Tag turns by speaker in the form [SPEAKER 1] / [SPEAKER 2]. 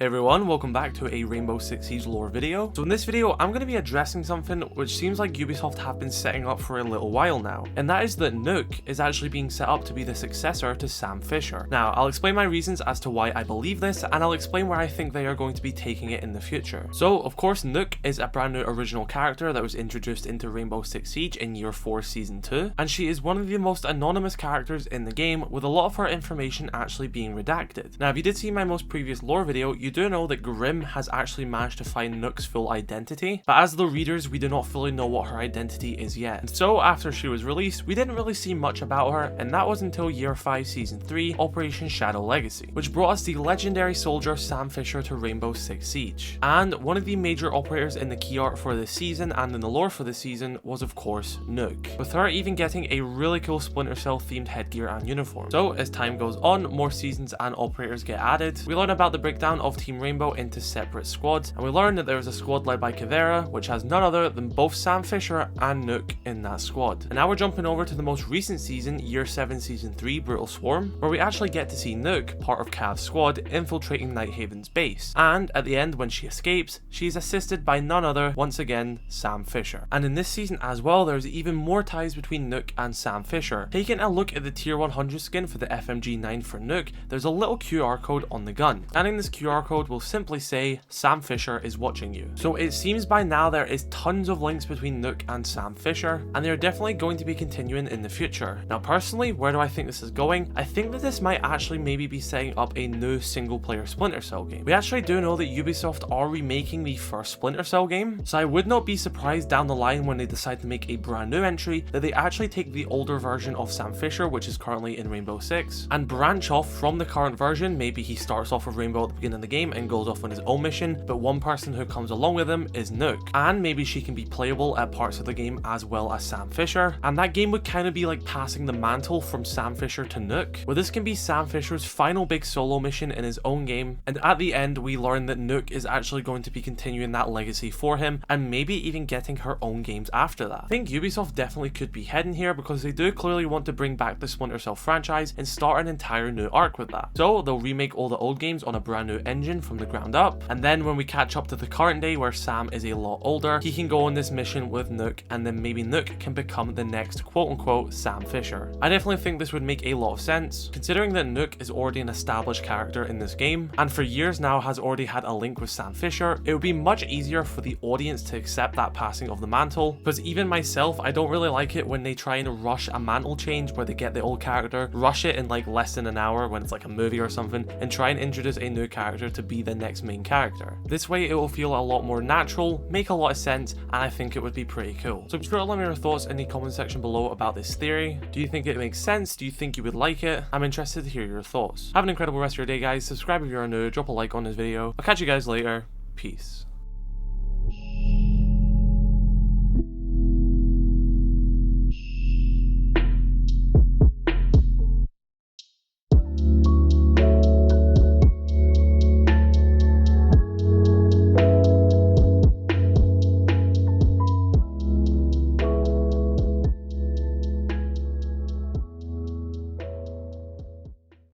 [SPEAKER 1] Hey everyone, welcome back to a Rainbow Six Siege lore video. So in this video, I'm going to be addressing something which seems like Ubisoft have been setting up for a little while now, and that is that Nøkk is actually being set up to be the successor to Sam Fisher. Now, I'll explain my reasons as to why I believe this, and I'll explain where I think they are going to be taking it in the future. So, of course, Nøkk is a brand new original character that was introduced into Rainbow Six Siege in Year 4 Season 2, and she is one of the most anonymous characters in the game, with a lot of her information actually being redacted. Now, if you did see my most previous lore video, you do know that Grim has actually managed to find Nøkk's full identity, but as the readers, we do not fully know what her identity is yet. And so after she was released, we didn't really see much about her, and that was until Year 5 Season 3, Operation Shadow Legacy, which brought us the legendary soldier Sam Fisher to Rainbow Six Siege. And one of the major operators in the key art for this season and in the lore for this season was of course Nøkk, with her even getting a really cool Splinter Cell themed headgear and uniform. So as time goes on, more seasons and operators get added. We learn about the breakdown of Team Rainbow into separate squads, and we learn that there is a squad led by Kavera, which has none other than both Sam Fisher and Nøkk in that squad. And now we're jumping over to the most recent season, Year 7 Season 3, Brutal Swarm, where we actually get to see Nøkk, part of Cav's squad, infiltrating Nighthaven's base. And at the end, when she escapes, she is assisted by none other, once again, Sam Fisher. And in this season as well, there's even more ties between Nøkk and Sam Fisher. Taking a look at the Tier 100 skin for the FMG9 for Nøkk, there's a little QR code on the gun. Scanning this QR code will simply say, Sam Fisher is watching you. So it seems by now there is tons of links between Nøkk and Sam Fisher, and they're definitely going to be continuing in the future. Now personally, where do I think this is going? I think that this might actually maybe be setting up a new single player Splinter Cell game. We actually do know that Ubisoft are remaking the first Splinter Cell game, so I would not be surprised down the line when they decide to make a brand new entry that they actually take the older version of Sam Fisher, which is currently in Rainbow Six, and branch off from the current version. Maybe he starts off with Rainbow at the beginning of the game and goes off on his own mission, but one person who comes along with him is Nøkk, and maybe she can be playable at parts of the game as well as Sam Fisher, and that game would kind of be like passing the mantle from Sam Fisher to Nøkk, where this can be Sam Fisher's final big solo mission in his own game, and at the end we learn that Nøkk is actually going to be continuing that legacy for him, and maybe even getting her own games after that. I think Ubisoft definitely could be heading here, because they do clearly want to bring back the Splinter Cell franchise and start an entire new arc with that. So they'll remake all the old games on a brand new engine from the ground up, and then when we catch up to the current day where Sam is a lot older, he can go on this mission with Nøkk, and then maybe Nøkk can become the next quote-unquote Sam Fisher. I definitely think this would make a lot of sense, considering that Nøkk is already an established character in this game, and for years now has already had a link with Sam Fisher. It would be much easier for the audience to accept that passing of the mantle, because even myself, I don't really like it when they try and rush a mantle change where they get the old character, rush it in like less than an hour when it's like a movie or something, and try and introduce a new character to be the next main character. This way it will feel a lot more natural, make a lot of sense, and I think it would be pretty cool. So be sure to let me know your thoughts in the comment section below about this theory. Do you think it makes sense? Do you think you would like it? I'm interested to hear your thoughts. Have an incredible rest of your day, guys. Subscribe if you're new, drop a like on this video. I'll catch you guys later. Peace.